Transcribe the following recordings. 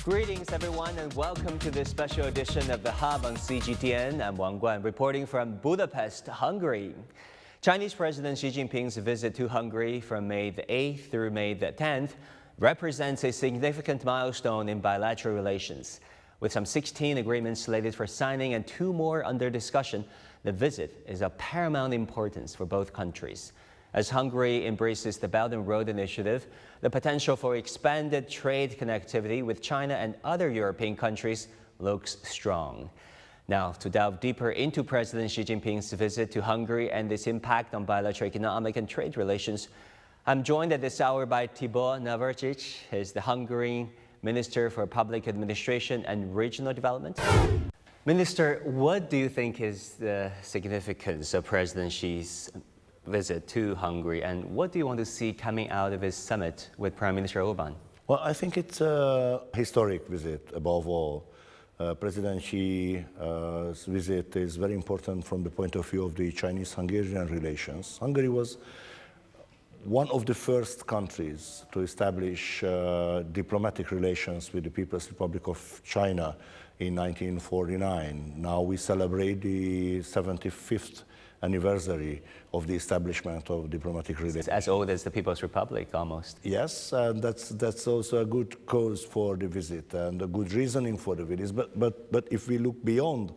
Greetings, everyone, and welcome to this special edition of The Hub on CGTN. I'm Wang Guan, reporting from Budapest, Hungary. Chinese President Xi Jinping's visit to Hungary from May the 8th through May the 10th represents a significant milestone in bilateral relations. With some 16 agreements slated for signing and 2 more under discussion, the visit is of paramount importance for both countries. As Hungary embraces the Belt and Road Initiative, the potential for expanded trade connectivity with China and other European countries looks strong. Now, to delve deeper into President Xi Jinping's visit to Hungary and its impact on bilateral economic and trade relations, I'm joined at this hour by Tibor Navracsics. He's the Hungarian Minister for Public Administration and Regional Development. Minister, what do you think is the significance of President Xi's visit to Hungary, and what do you want to see coming out of his summit with Prime Minister Orbán? Well, I think it's a historic visit, above all. President Xi's visit is very important from the point of view of the Chinese-Hungarian relations. Hungary was one of the first countries to establish diplomatic relations with the People's Republic of China in 1949. Now we celebrate the 75th anniversary of the establishment of diplomatic relations. It's as old as the People's Republic, almost. Yes, and that's also a good cause for the visit and a good reasoning for the visit. But if we look beyond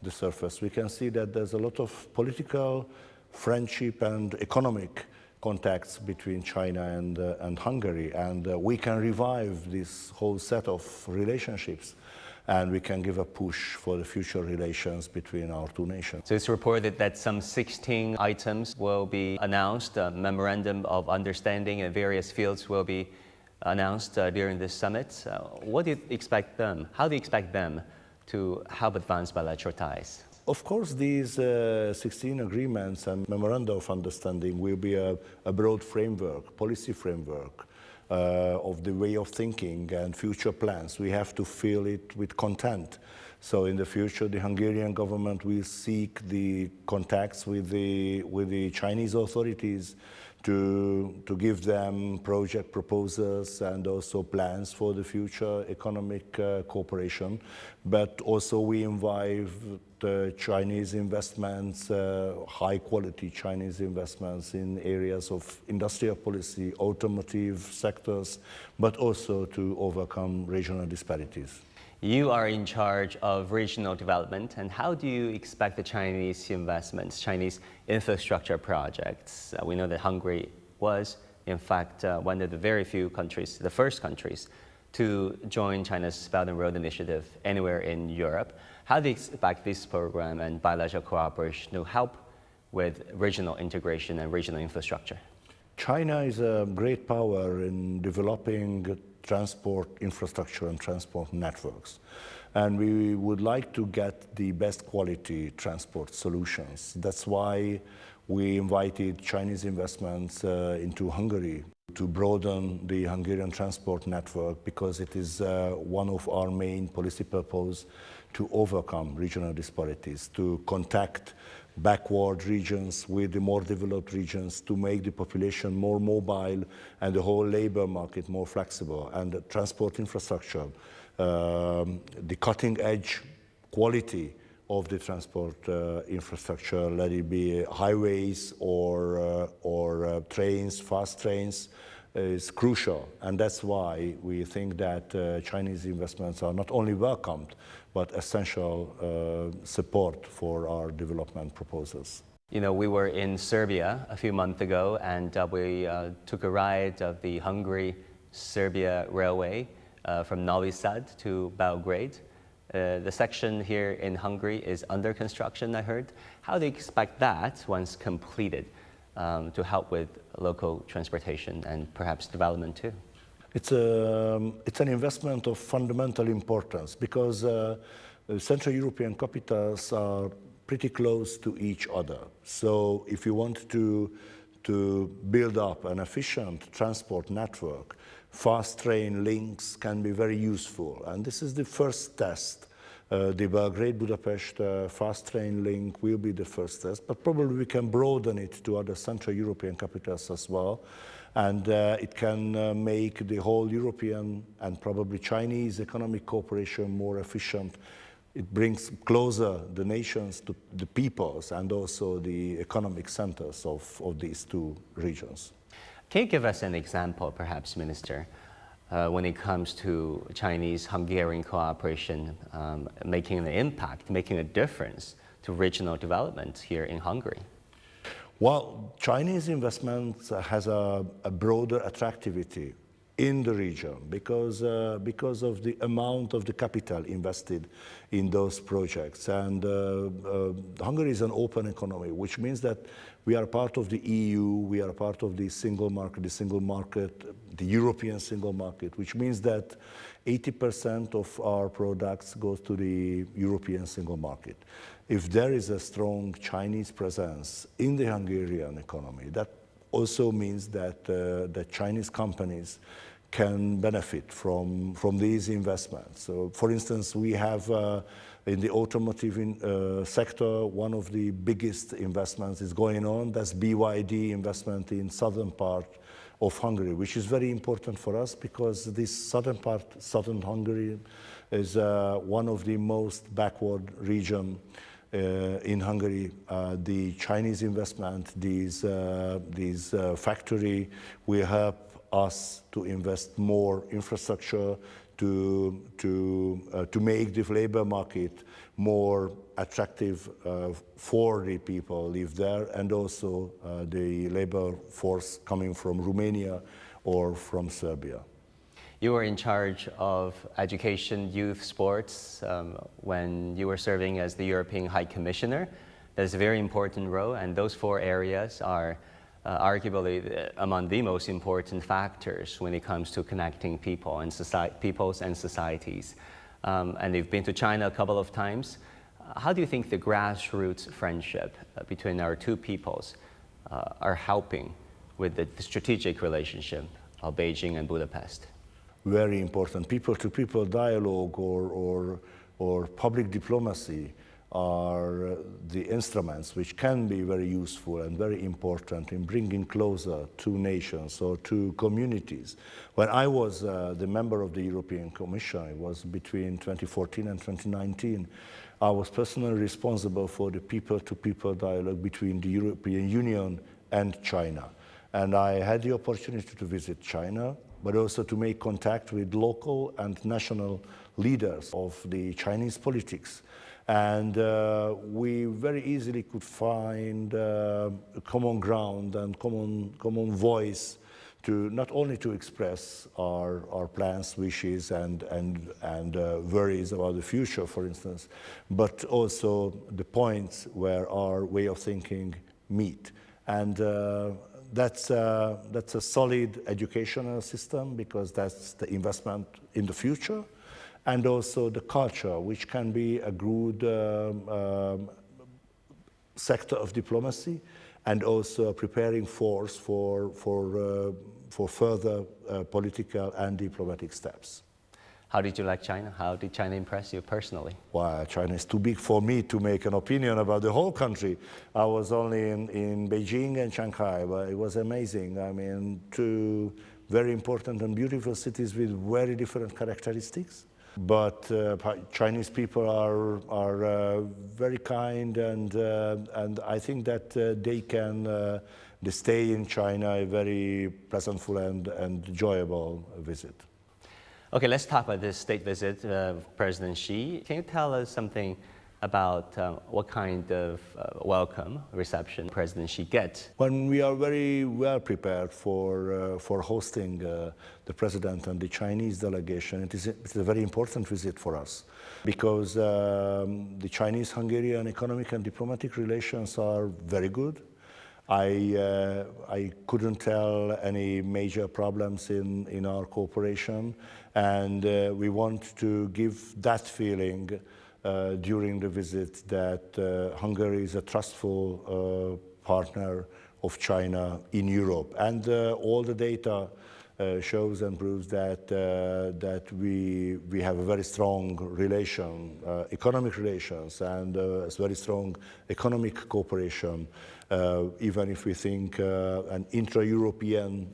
the surface, we can see that there's a lot of political, friendship and economic contacts between China and Hungary, and we can revive this whole set of relationships, and we can give a push for the future relations between our two nations. So it's reported that some 16 items will be announced. A memorandum of understanding in various fields will be announced during this summit. What do you expect them? How do you expect them to help advance bilateral ties? Of course, these 16 agreements and memoranda of understanding will be a broad framework, policy framework, of the way of thinking and future plans. We have to fill it with content. So in the future, the Hungarian government will seek the contacts with the Chinese authorities to give them project proposals and also plans for the future economic cooperation. But also we invite Chinese investments, high-quality Chinese investments in areas of industrial policy, automotive sectors, but also to overcome regional disparities. You are in charge of regional development, and how do you expect the Chinese investments, Chinese infrastructure projects? We know that Hungary was, in fact, one of the very few countries, the first countries, to join China's Belt and Road Initiative anywhere in Europe. How do you expect this program and bilateral cooperation to help with regional integration and regional infrastructure? China is a great power in developing transport infrastructure and transport networks. And we would like to get the best quality transport solutions. That's why we invited Chinese investments into Hungary to broaden the Hungarian transport network, because it is one of our main policy purposes to overcome regional disparities, to contact backward regions with the more developed regions, to make the population more mobile and the whole labor market more flexible, and the transport infrastructure, the cutting edge quality of the transport infrastructure, let it be highways or trains, fast trains, is crucial. And that's why we think that Chinese investments are not only welcomed, but essential support for our development proposals. You know, we were in Serbia a few months ago, and we took a ride of the Hungary-Serbia railway from Novi Sad to Belgrade. The section here in Hungary is under construction, I heard. How do you expect that, once completed, to help with local transportation and perhaps development too? It's an investment of fundamental importance, because Central European capitals are pretty close to each other. So if you want to build up an efficient transport network, fast train links can be very useful. And this is the first test. The Belgrade-Budapest fast train link will be the first test, but probably we can broaden it to other Central European capitals as well. And it can make the whole European and probably Chinese economic cooperation more efficient. It brings closer the nations to the peoples and also the economic centers of these two regions. Can you give us an example, perhaps, Minister, when it comes to Chinese-Hungarian cooperation making an impact, making a difference to regional development here in Hungary? Well, Chinese investment has a broader attractivity in the region because of the amount of the capital invested in those projects. And Hungary is an open economy, which means that we are part of the EU, we are part of the single market, the European single market, which means that 80% of our products goes to the European single market. If there is a strong Chinese presence in the Hungarian economy, that also means that that Chinese companies can benefit from these investments. So, for instance, we have in the automotive sector, one of the biggest investments is going on. That's BYD investment in southern part of Hungary, which is very important for us because this southern Hungary, is one of the most backward region in Hungary. The Chinese investment, these factory will help us to invest more infrastructure to make the labor market more attractive for the people who live there, and also the labor force coming from Romania or from Serbia. You were in charge of education, youth, sports when you were serving as the European High Commissioner. That's a very important role, and those four areas are arguably among the most important factors when it comes to connecting people and peoples and societies. And you've been to China a couple of times. How do you think the grassroots friendship between our two peoples are helping with the strategic relationship of Beijing and Budapest? Very important. People-to-people dialogue or public diplomacy are the instruments which can be very useful and very important in bringing closer two nations or two communities. When I was the member of the European Commission, it was between 2014 and 2019, I was personally responsible for the people-to-people dialogue between the European Union and China. And I had the opportunity to visit China, but also to make contact with local and national leaders of the Chinese politics. And we very easily could find common ground and common voice to not only to express our plans, wishes, and worries about the future, for instance, but also the points where our way of thinking meet. And that's a solid educational system because that's the investment in the future. And also the culture, which can be a good sector of diplomacy, and also a preparing force for further political and diplomatic steps. How did you like China? How did China impress you personally? Well, China is too big for me to make an opinion about the whole country. I was only in Beijing and Shanghai, but it was amazing. I mean, two very important and beautiful cities with very different characteristics. But Chinese people are very kind, and I think that they stay in China a very pleasantful and enjoyable visit. Okay, let's talk about this state visit of President Xi. Can you tell us something about what kind of welcome reception President Xi gets? When we are very well prepared for hosting the President and the Chinese delegation, it's a very important visit for us because the Chinese-Hungarian economic and diplomatic relations are very good. I couldn't tell any major problems in our cooperation, and we want to give that feeling during the visit that Hungary is a trustful partner of China in Europe. And all the data shows and proves that that we have a very strong relation, economic relations, and a very strong economic cooperation. Even if we think an intra-European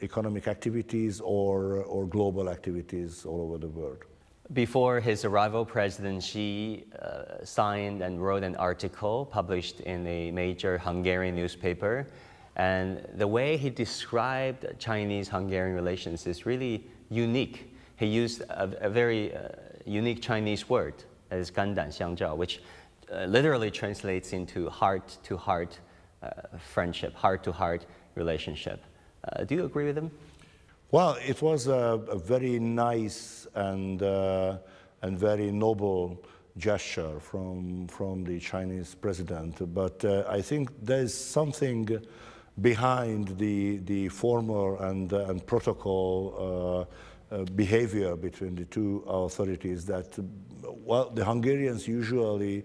economic activities or global activities all over the world. Before his arrival, President Xi signed and wrote an article published in a major Hungarian newspaper. And the way he described Chinese-Hungarian relations is really unique. He used a very unique Chinese word, as 肝胆相照, which literally translates into heart-to-heart friendship, heart-to-heart relationship. Do you agree with him? Well, it was a very nice and very noble gesture from the Chinese president, but I think there's something behind the formal and protocol behavior between the two authorities that, well, the Hungarians usually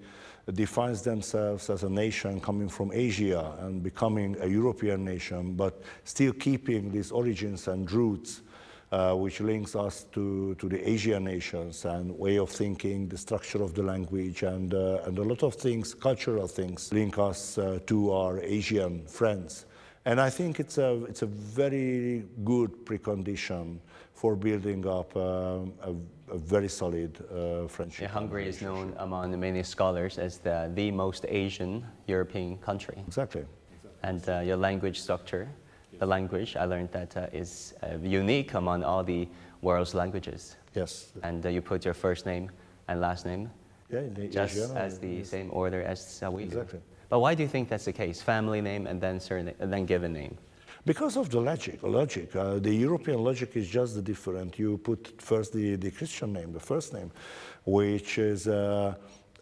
defines themselves as a nation coming from Asia and becoming a European nation, but still keeping these origins and roots which links us to the Asian nations and way of thinking, the structure of the language, and a lot of things, cultural things, link us to our Asian friends. And I think it's a very good precondition for building up a very solid friendship. Yeah, Hungary is known among many scholars as the most Asian European country. Exactly. And your language structure, the language, I learned that is unique among all the world's languages. Yes. And you put your first name and last name just Asian, as the same order as we do. Exactly. But why do you think that's the case? Family name and then surname, and then given name. Because of the logic. The European logic is just different. You put first the Christian name, the first name, which is a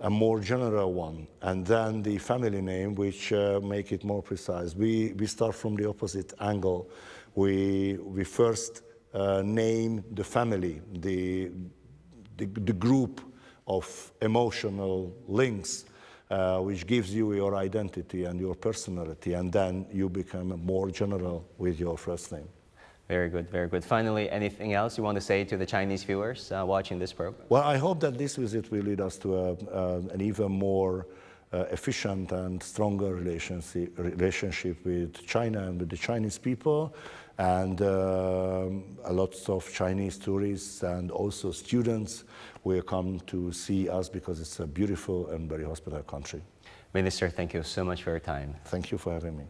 more general one, and then the family name, which make it more precise. We start from the opposite angle. We first name the family, the group of emotional links, which gives you your identity and your personality, and then you become more general with your first name. Very good, very good. Finally, anything else you want to say to the Chinese viewers watching this program? Well, I hope that this visit will lead us to an even more efficient and stronger relationship with China and with the Chinese people, and a lot of Chinese tourists and also students will come to see us because it's a beautiful and very hospitable country. Minister, thank you so much for your time. Thank you for having me.